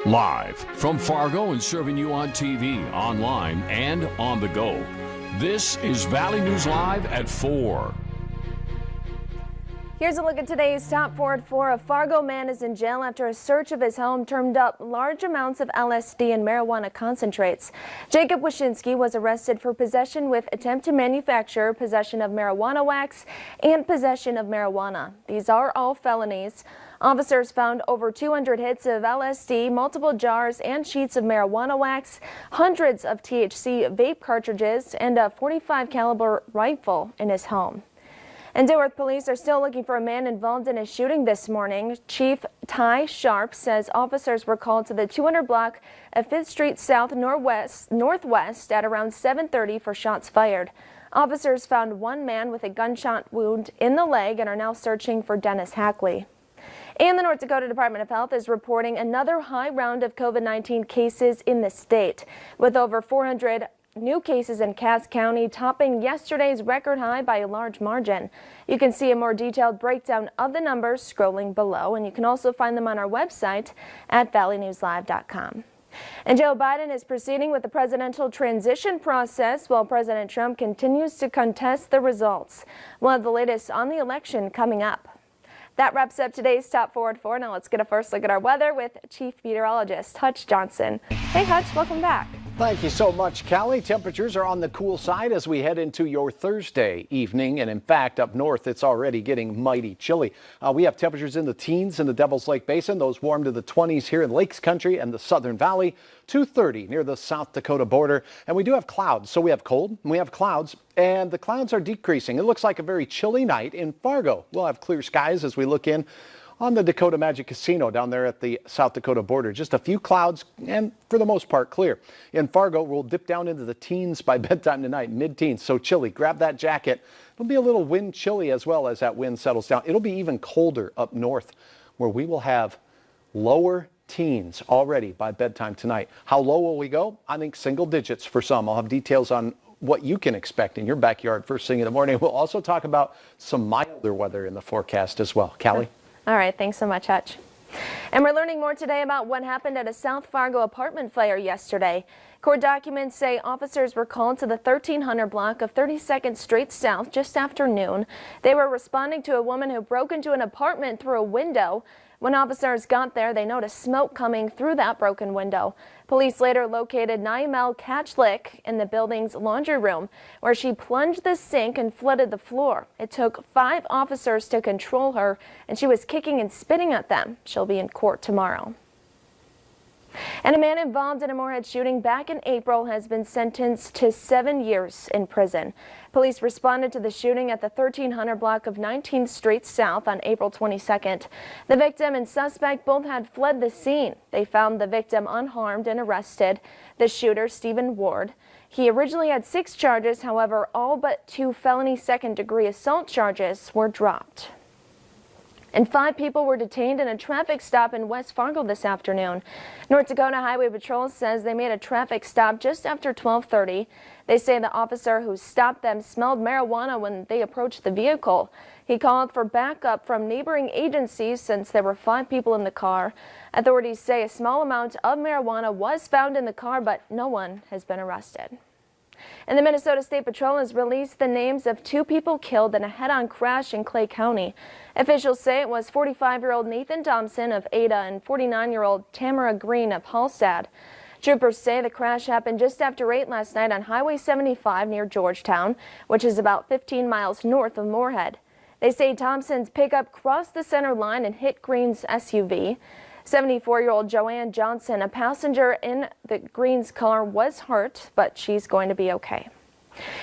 Live from Fargo and serving you on TV, online, and on the go. This is Valley News Live at 4. Here's a look at today's top 4 at 4. A Fargo man is in jail after a search of his home turned up large amounts of LSD and marijuana concentrates. Jacob Wyszynski was arrested for possession with attempt to manufacture, possession of marijuana wax, and possession of marijuana. These are all felonies. Officers found over 200 hits of LSD, multiple jars and sheets of marijuana wax, hundreds of THC vape cartridges, and a .45 caliber rifle in his home. And Dilworth police are still looking for a man involved in a shooting this morning. Chief Ty Sharp says officers were called to the 200 block of 5th Street South Northwest at around 7:30 for shots fired. Officers found one man with a gunshot wound in the leg and are now searching for Dennis Hackley. And the North Dakota Department of Health is reporting another high round of COVID-19 cases in the state, with over 400 new cases in Cass County, topping yesterday's record high by a large margin. You can see a more detailed breakdown of the numbers scrolling below, and you can also find them on our website at valleynewslive.com. And Joe Biden is proceeding with the presidential transition process while President Trump continues to contest the results. We'll have the latest on the election coming up. That wraps up today's top 4 at 4. Now let's get a first look at our weather with Chief Meteorologist Hutch Johnson. Hey Hutch, welcome back. Thank you so much, Callie. Temperatures are on the cool side as we head into your Thursday evening. And in fact, up north, it's already getting mighty chilly. We have temperatures in the teens in the Devil's Lake Basin. Those warm to the 20s here in Lakes Country and the Southern Valley. 230 near the South Dakota border. And we do have clouds. So we have cold and we have clouds. And the clouds are decreasing. It looks like a very chilly night in Fargo. We'll have clear skies as we look in on the Dakota Magic Casino down there at the South Dakota border. Just a few clouds and for the most part clear. In Fargo, we'll dip down into the teens by bedtime tonight, mid-teens, so chilly. Grab that jacket. It'll be a little wind chilly as well as that wind settles down. It'll be even colder up north where we will have lower teens already by bedtime tonight. How low will we go? I think single digits for some. I'll have details on what you can expect in your backyard first thing in the morning. We'll also talk about some milder weather in the forecast as well. Callie? All right, thanks so much, Hutch. And we're learning more today about what happened at a South Fargo apartment fire yesterday. Court documents say officers were called to the 1300 block of 32nd Street South just after noon. They were responding to a woman who broke into an apartment through a window. When officers got there, they noticed smoke coming through that broken window. Police later located Naimel Catchlick in the building's laundry room, where she plunged the sink and flooded the floor. It took 5 officers to control her, and she was kicking and spitting at them. She'll be in court tomorrow. And a man involved in a Moorhead shooting back in April has been sentenced to 7 years in prison. Police responded to the shooting at the 1300 block of 19th Street South on April 22nd. The victim and suspect both had fled the scene. They found the victim unharmed and arrested the shooter, Stephen Ward. He originally had 6 charges, however, all but 2 felony second-degree assault charges were dropped. And 5 people were detained in a traffic stop in West Fargo this afternoon. North Dakota Highway Patrol says they made a traffic stop just after 12:30. They say the officer who stopped them smelled marijuana when they approached the vehicle. He called for backup from neighboring agencies since there were 5 people in the car. Authorities say a small amount of marijuana was found in the car, but no one has been arrested. And the Minnesota State Patrol has released the names of 2 people killed in a head-on crash in Clay County. Officials say it was 45-year-old Nathan Thompson of Ada and 49-year-old Tamara Green of Hallstad. Troopers say the crash happened just after 8 last night on Highway 75 near Georgetown, which is about 15 miles north of Moorhead. They say Thompson's pickup crossed the center line and hit Green's SUV. 74-year-old Joanne Johnson, a passenger in the Green's car, was hurt, but she's going to be okay.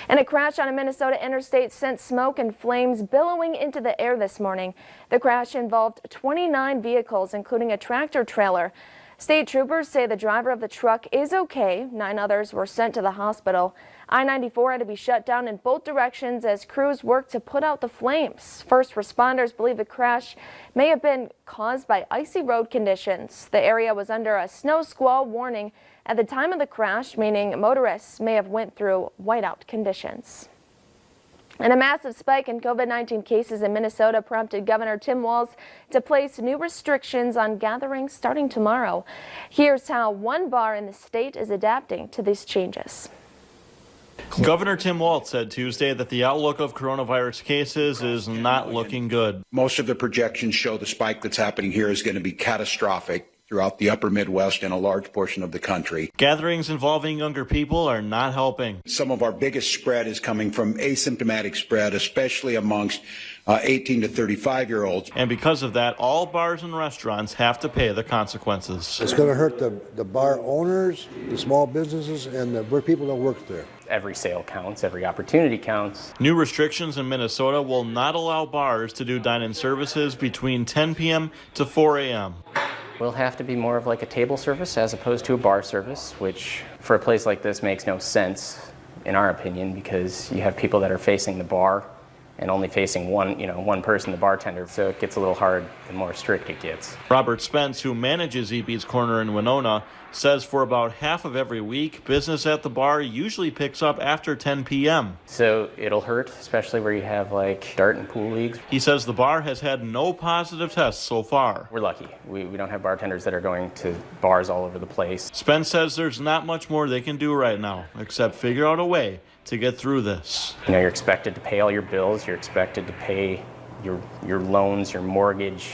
And a crash on a Minnesota interstate sent smoke and flames billowing into the air this morning. The crash involved 29 vehicles, including a tractor trailer. State troopers say the driver of the truck is okay. 9 others were sent to the hospital. I-94 had to be shut down in both directions as crews worked to put out the flames. First responders believe the crash may have been caused by icy road conditions. The area was under a snow squall warning at the time of the crash, meaning motorists may have went through whiteout conditions. And a massive spike in COVID-19 cases in Minnesota prompted Governor Tim Walz to place new restrictions on gatherings starting tomorrow. Here's how one bar in the state is adapting to these changes. Governor Tim Walz said Tuesday that the outlook of coronavirus cases is not looking good. Most of the projections show the spike that's happening here is going to be catastrophic throughout the upper Midwest and a large portion of the country. Gatherings involving younger people are not helping. Some of our biggest spread is coming from asymptomatic spread, especially amongst 18 to 35-year-olds. And because of that, all bars and restaurants have to pay the consequences. It's going to hurt the bar owners, the small businesses, and the people that work there. Every sale counts, every opportunity counts. New restrictions in Minnesota will not allow bars to do dine-in services between 10 p.m. to 4 a.m. Will have to be more of like a table service as opposed to a bar service, which for a place like this makes no sense in our opinion, because you have people that are facing the bar and only facing one person, the bartender. So it gets a little hard the more strict it gets. Robert Spence, who manages EB's Corner in Winona, says for about half of every week, business at the bar usually picks up after 10 p.m. So it'll hurt, especially where you have like dart and pool leagues. He says the bar has had no positive tests so far. We're lucky. We don't have bartenders that are going to bars all over the place. Spence says there's not much more they can do right now, except figure out a way to get through this. You're expected to pay all your bills. You're expected to pay your loans, your mortgage,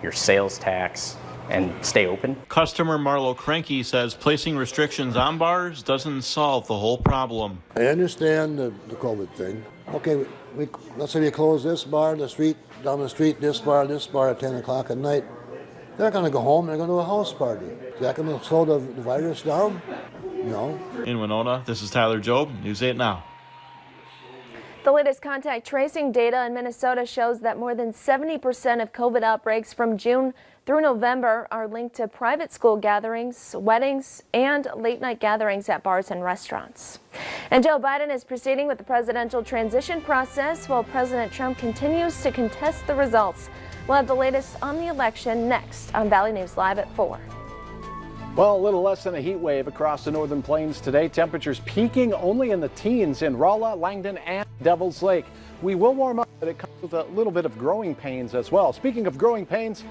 your sales tax, and stay open. Customer Marlo Cranky says placing restrictions on bars doesn't solve the whole problem. I understand the COVID thing. Okay, let's say we close this bar, down the street, this bar at 10 o'clock at night. They're going to go home, they're going to do a house party. Is that going to slow the virus down? No. In Winona, this is Tyler Jobe, News 8 Now. The latest contact tracing data in Minnesota shows that more than 70% of COVID outbreaks from June through November are linked to private school gatherings, weddings, and late-night gatherings at bars and restaurants. And Joe Biden is proceeding with the presidential transition process while President Trump continues to contest the results. We'll have the latest on the election next on Valley News Live at 4. Well, a little less than a heat wave across the northern plains today. Temperatures peaking only in the teens in Rolla, Langdon, and Devil's Lake. We will warm up, but it comes with a little bit of growing pains as well. Speaking of growing pains,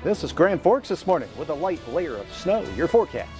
this is Grand Forks this morning with a light layer of snow. Your forecast.